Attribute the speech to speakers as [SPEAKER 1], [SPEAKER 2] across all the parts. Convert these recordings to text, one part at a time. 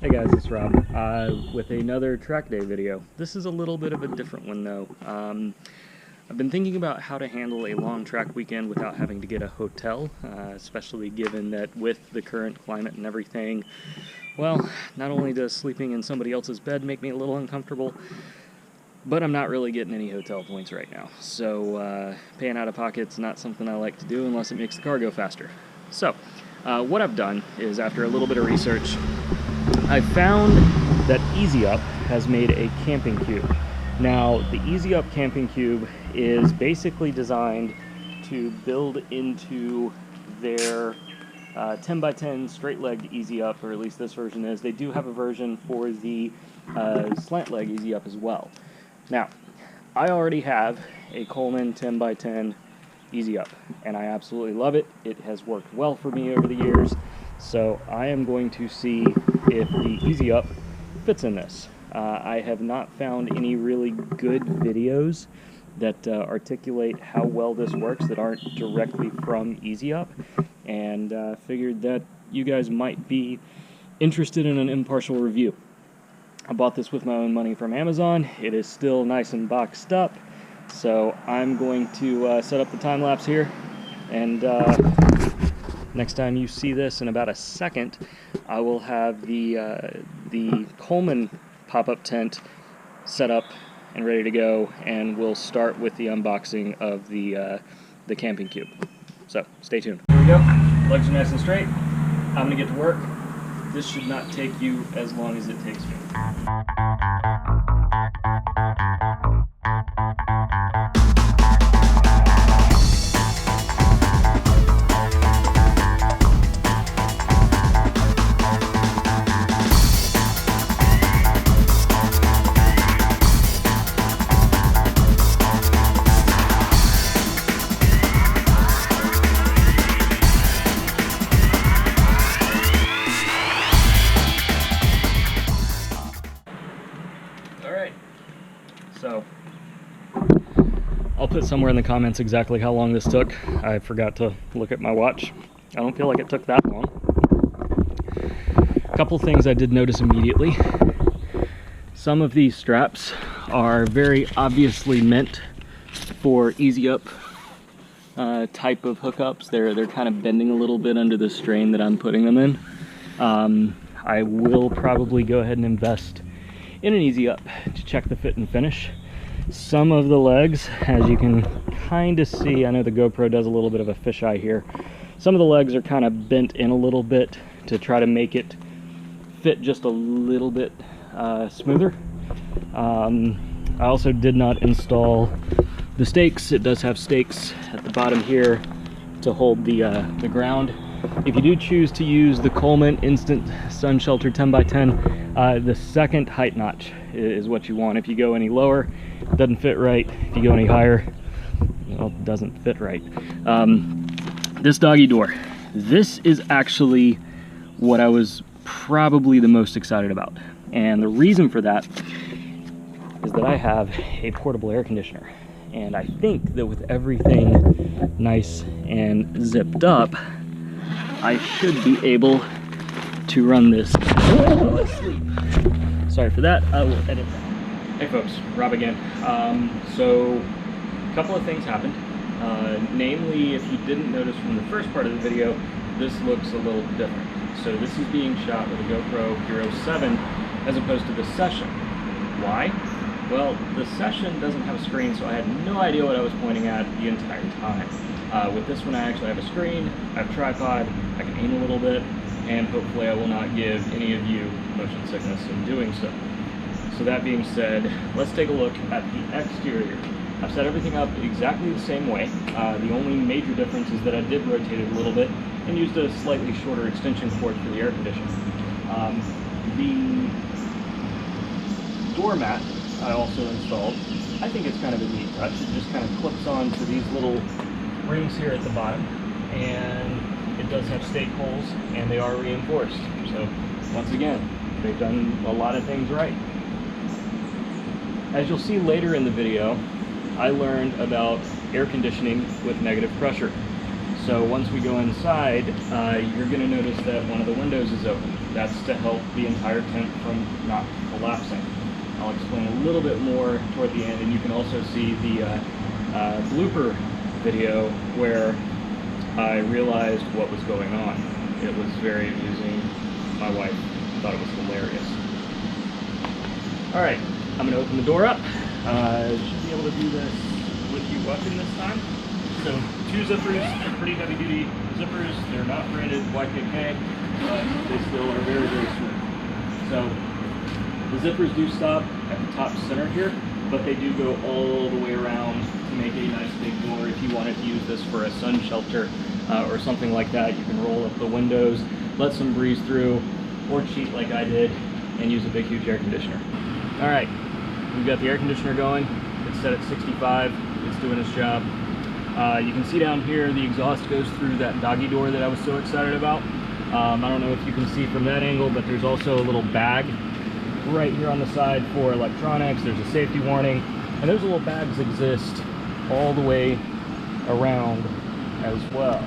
[SPEAKER 1] Hey guys, it's Rob with another track day video. This is a little bit of a different one though. I've been thinking about how to handle a long track weekend without having to get a hotel, especially given that with the current climate and everything, well, not only does sleeping in somebody else's bed make me a little uncomfortable, but I'm not really getting any hotel points right now. So paying out of pocket's not something I like to do unless it makes the car go faster. So what I've done is, after a little bit of research, I found that EZUp has made a camping cube. Now, the EZUp camping cube is basically designed to build into their 10x10 straight-legged EZUp, or at least this version is. They do have a version for the slant-leg EZUp as well. Now, I already have a Coleman 10x10 EZUp, and I absolutely love it. It has worked well for me over the years, so I am going to see if the EZUp fits in this. I have not found any really good videos that articulate how well this works that aren't directly from EZUp, and figured that you guys might be interested in an impartial review. I bought this with my own money from Amazon. It is still nice and boxed up, so I'm going to set up the time lapse here, and next time you see this in about a second, I will have the Coleman pop-up tent set up and ready to go, and we'll start with the unboxing of the camping cube. So stay tuned. Here we go. Legs are nice and straight. I'm gonna get to work. This should not take you as long as it takes me. So, I'll put somewhere in the comments exactly how long this took. I forgot to look at my watch. I don't feel like it took that long. A couple things I did notice immediately. Some of these straps are very obviously meant for EZUp type of hookups. They're kind of bending a little bit under the strain that I'm putting them in. I will probably go ahead and invest in an EZUp to check the fit and finish. Some of the legs, as you can kind of see, I know the GoPro does a little bit of a fisheye here. Some of the legs are kind of bent in a little bit to try to make it fit just a little bit smoother. I also did not install the stakes. It does have stakes at the bottom here to hold the ground. If you do choose to use the Coleman Instant Sun Shelter 10x10, the second height notch is what you want. If you go any lower, it doesn't fit right. If you go any higher, well, it doesn't fit right. This doggy door, this is actually what I was probably the most excited about. And the reason for that is that I have a portable air conditioner. And I think that with everything nice and zipped up, I should be able to run this while I sleep. Sorry for that, I will edit that. Hey folks, Rob again. So, a couple of things happened. Namely, if you didn't notice from the first part of the video, this looks a little different. So this is being shot with a GoPro Hero 7 as opposed to the Session. Why? Well, the Session doesn't have a screen, so I had no idea what I was pointing at the entire time. With this one, I actually have a screen, I have a tripod, I can aim a little bit, and hopefully I will not give any of you motion sickness in doing so. So that being said, let's take a look at the exterior. I've set everything up exactly the same way. The only major difference is that I did rotate it a little bit and used a slightly shorter extension cord for the air conditioner. The doormat I also installed. I think it's kind of a neat touch. It just kind of clips on to these little rings here at the bottom, and it does have stake holes, and they are reinforced. So once again, they've done a lot of things right. As you'll see later in the video, I learned about air conditioning with negative pressure. So once we go inside, you're going to notice that one of the windows is open. That's to help the entire tent from not collapsing. I'll explain a little bit more toward the end, and you can also see the blooper video where I realized what was going on. It was very amusing. My wife thought it was hilarious. Alright, I'm going to open the door up. Should be able to do this with you watching this time. So, 2 zippers, pretty heavy duty zippers. They're not branded YKK, but they still are very, very smooth. So, the zippers do stop at the top center here, but they do go all the way around to make a nice big door. If you wanted to use this for a sun shelter or something like that, you can roll up the windows, let some breeze through, or cheat like I did and use a big huge air conditioner. Alright, we've got the air conditioner going. It's set at 65. It's doing its job. You can see down here the exhaust goes through that doggy door that I was so excited about. I don't know if you can see from that angle, but there's also a little bag right here on the side for electronics. There's a safety warning, and those little bags exist all the way around as well.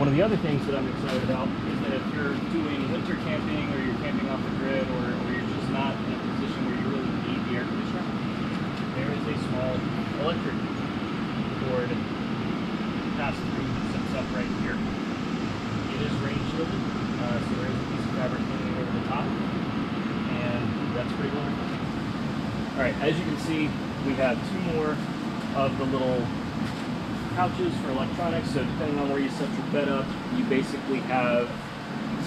[SPEAKER 1] One of the other things that I'm excited about is that if you're doing winter camping, or you're camping off the grid, or you're just not in a position where you really need the air conditioner, there is a small electric cord pass-through that sits up right here. It is rain shielded, so there is a piece of fabric hanging over the top, and that's pretty wonderful. Alright, as you can see, we have 2 more of the little pouches for electronics, so depending on where you set your bed up, you basically have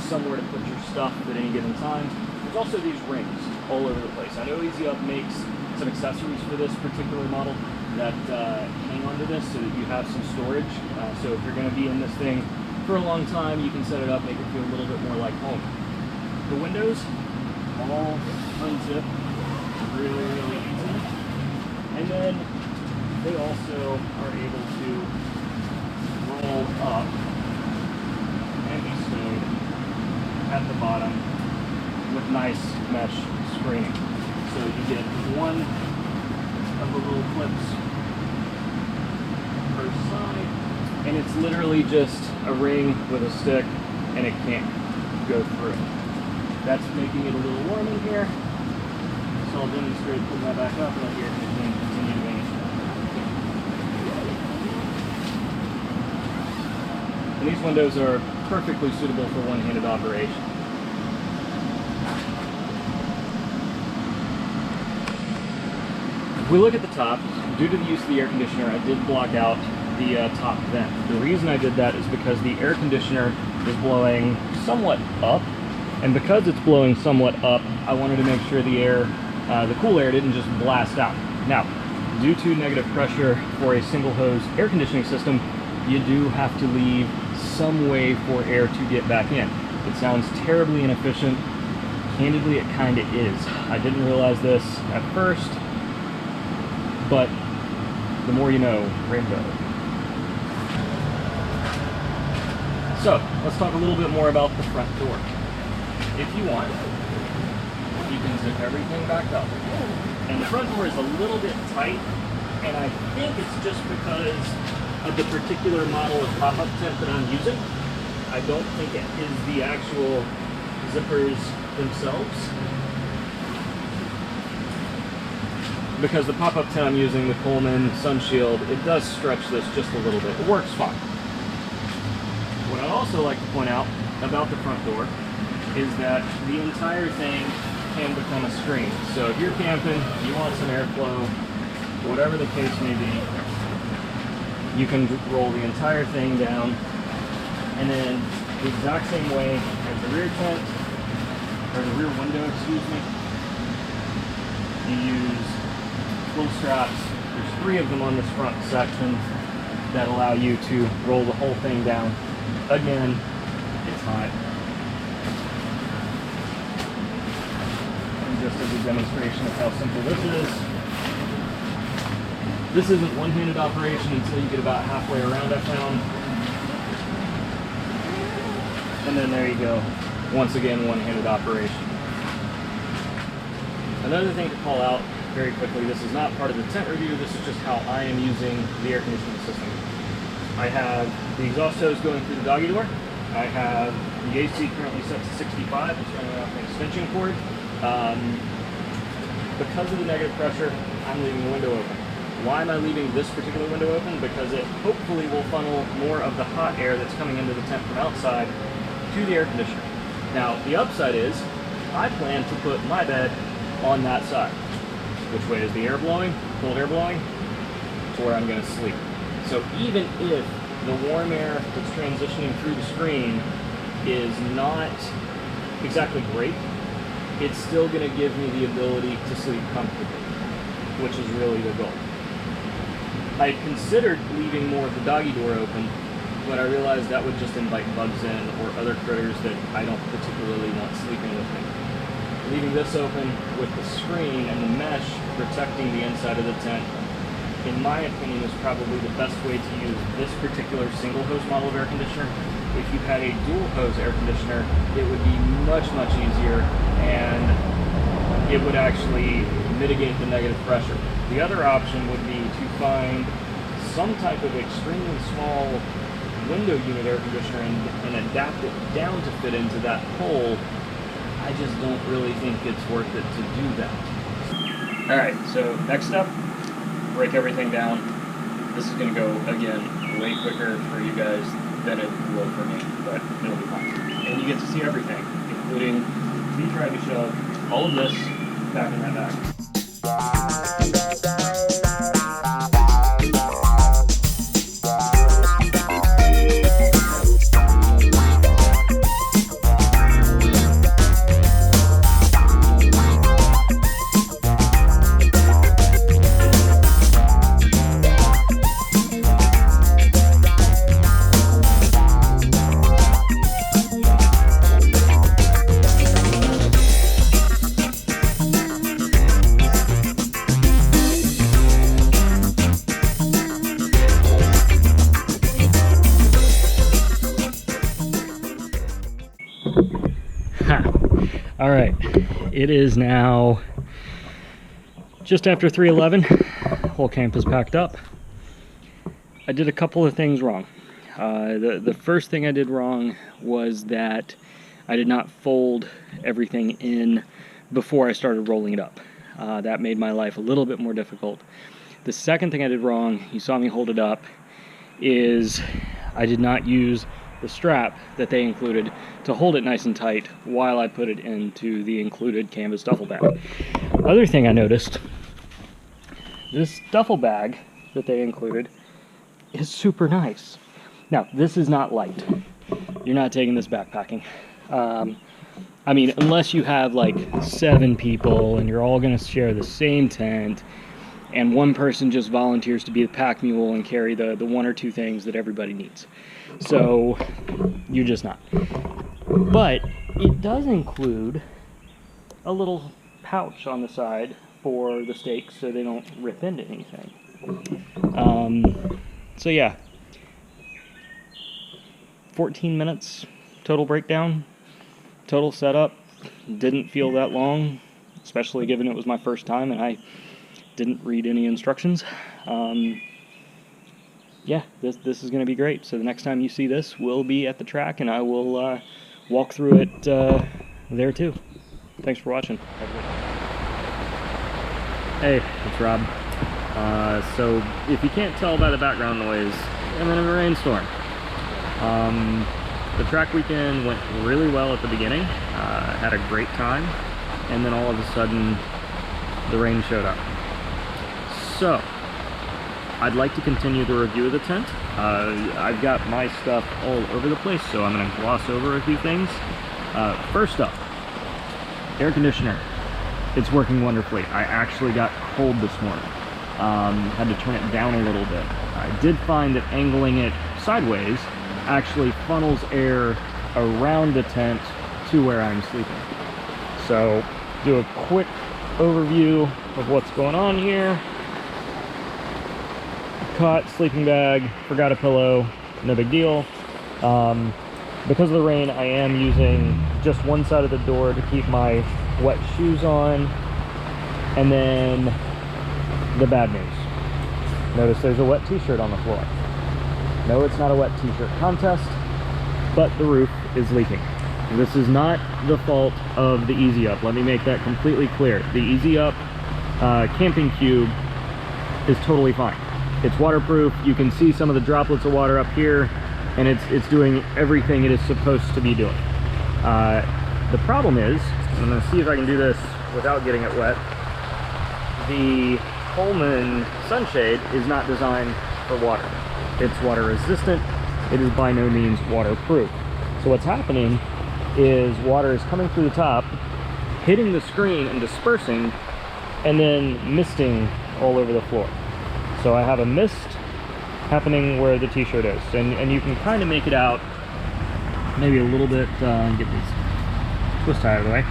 [SPEAKER 1] somewhere to put your stuff at any given time. There's also these rings all over the place. I know EZUp makes some accessories for this particular model that hang onto this so that you have some storage. So if you're going to be in this thing for a long time, you can set it up, make it feel a little bit more like home. The windows all unzip really, really easily. And then they also are able to roll up and be stowed at the bottom with nice mesh screening. So you get one of the little clips per side, and it's literally just a ring with a stick, and it can't go through. That's making it a little warm in here. So I'll demonstrate putting that back up and let the air conditioning continue to manage. And these windows are perfectly suitable for one-handed operation. If we look at the top, due to the use of the air conditioner, I did block out the top vent. The reason I did that is because the air conditioner is blowing somewhat up, and because it's blowing somewhat up, I wanted to make sure the air, the cool air, didn't just blast out. Now, due to negative pressure for a single hose air conditioning system, you do have to leave some way for air to get back in. It sounds terribly inefficient. Candidly, it kind of is. I didn't realize this at first, but the more you know, rainbow. So, let's talk a little bit more about the front door. If you want, you can zip everything back up. And the front door is a little bit tight, and I think it's just because of the particular model of pop-up tent that I'm using. I don't think it is the actual zippers themselves. Because the pop-up tent I'm using, the Coleman Sunshade, it does stretch this just a little bit. It works fine. What I'd also like to point out about the front door is that the entire thing can become a screen. So if you're camping, you want some airflow, whatever the case may be, you can roll the entire thing down, and then the exact same way as the rear tent, or the rear window, excuse me, you use little straps. There's 3 of them on this front section that allow you to roll the whole thing down. Again, it's hot. And just as a demonstration of how simple this isn't one-handed operation until you get about halfway around, I found. And then there you go. Once again, one-handed operation. Another thing to call out very quickly, this is not part of the tent review, this is just how I am using the air conditioning system. I have the exhaust hose going through the doggy door. I have the AC currently set to 65. It's running off an extension cord. Because of the negative pressure, I'm leaving the window open. Why am I leaving this particular window open? Because it hopefully will funnel more of the hot air that's coming into the tent from outside to the air conditioner. Now, the upside is, I plan to put my bed on that side. Which way is the air blowing? Cold air blowing? To where I'm going to sleep. So even if the warm air that's transitioning through the screen is not exactly great, it's still going to give me the ability to sleep comfortably, which is really the goal. I considered leaving more of the doggy door open, but I realized that would just invite bugs in or other critters that I don't particularly want sleeping with me. Leaving this open with the screen and the mesh protecting the inside of the tent, in my opinion, is probably the best way to use this particular single hose model of air conditioner. If you had a dual hose air conditioner, it would be much, much easier, and it would actually mitigate the negative pressure. The other option would be to find some type of extremely small window unit air conditioner and adapt it down to fit into that hole. I just don't really think it's worth it to do that. Alright, so next up, break everything down. This is going to go, again, way quicker for you guys than it will for me, but it'll be fine. And you get to see everything, including me trying to shove all of this back in that bag. All right, it is now just after 3:11. Whole camp is packed up. I did a couple of things wrong. The first thing I did wrong was that I did not fold everything in before I started rolling it up. That made my life a little bit more difficult. The second thing I did wrong, you saw me hold it up, is I did not use the strap that they included to hold it nice and tight while I put it into the included canvas duffel bag. Other thing I noticed, this duffel bag that they included is super nice. Now, this is not light. You're not taking this backpacking. I mean, unless you have like 7 people and you're all gonna share the same tent and one person just volunteers to be the pack mule and carry the 1 or 2 things that everybody needs. So you're just not. But it does include a little pouch on the side for the stakes so they don't rip into anything. So yeah, 14 minutes total breakdown, total setup. Didn't feel that long, especially given it was my first time and I didn't read any instructions. Yeah, this is going to be great. So the next time you see this, we'll be at the track and I will walk through it there too. Thanks for watching. Hey, it's Rob. So if you can't tell by the background noise, I'm in a rainstorm. The track weekend went really well at the beginning. Had a great time, and then all of a sudden the rain showed up. So I'd like to continue the review of the tent. I've got my stuff all over the place, so I'm going to gloss over a few things. First up, air conditioner. It's working wonderfully. I actually got cold this morning. Had to turn it down a little bit. I did find that angling it sideways actually funnels air around the tent to where I'm sleeping. So, do a quick overview of what's going on here. Cot, sleeping bag, forgot a pillow, no big deal. Because of the rain, I am using just one side of the door to keep my wet shoes on. And then the bad news. Notice there's a wet t-shirt on the floor. No, it's not a wet t-shirt contest, but the roof is leaking. This is not the fault of the EZUp. Let me make that completely clear. The EZUp camping cube is totally fine. It's waterproof. You can see some of the droplets of water up here, and it's doing everything it is supposed to be doing. The problem is, I'm going to see if I can do this without getting it wet, the Coleman Sunshade is not designed for water. It's water resistant. It is by no means waterproof. So what's happening is water is coming through the top, hitting the screen and dispersing, and then misting all over the floor. So I have a mist happening where the t-shirt is, and you can kind of make it out maybe a little bit, get this twist tie out of the way,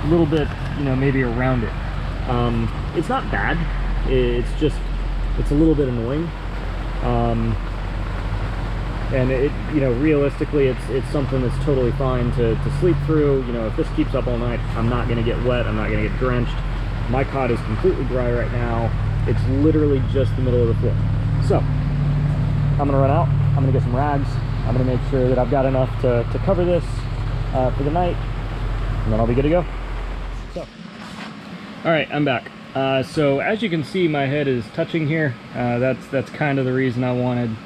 [SPEAKER 1] a little bit, you know, maybe around it. It's not bad, it's a little bit annoying. And it, you know, realistically, it's something that's totally fine to sleep through. You know, if this keeps up all night, I'm not going to get wet, I'm not going to get drenched. My cot is completely dry right now. It's literally just the middle of the floor. So, I'm going to run out, I'm going to get some rags, I'm going to make sure that I've got enough to cover this for the night, and then I'll be good to go. So, alright, I'm back. So as you can see, my head is touching here. That's kind of the reason I wanted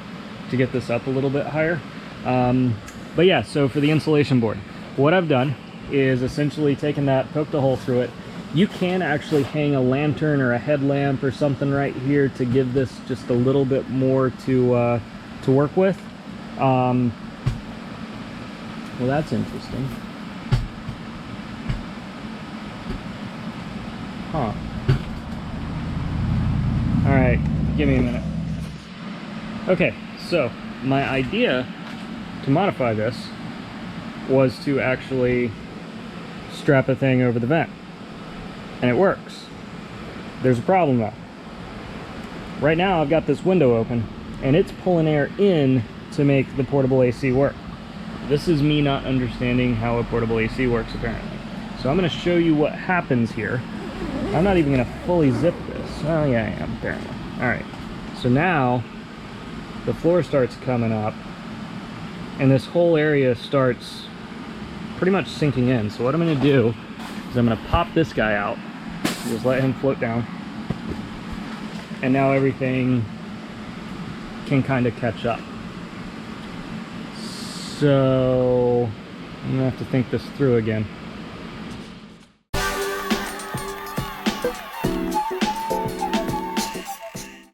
[SPEAKER 1] to get this up a little bit higher. But yeah, so for the insulation board, what I've done is essentially taken that, poked a hole through it. You can actually hang a lantern or a headlamp or something right here to give this just a little bit more to work with. Well, that's interesting. Huh. All right, give me a minute. Okay, so my idea to modify this was to actually strap a thing over the vent, and it works. There's a problem though. Right now I've got this window open and it's pulling air in to make the portable AC work. This is me not understanding how a portable AC works apparently. So I'm going to show you what happens here. I'm not even going to fully zip this. Oh yeah, I am apparently. Alright, so now the floor starts coming up and this whole area starts pretty much sinking in. So what I'm going to do is I'm going to pop this guy out, just let him float down, and now everything can kind of catch up. So I'm going to have to think this through again.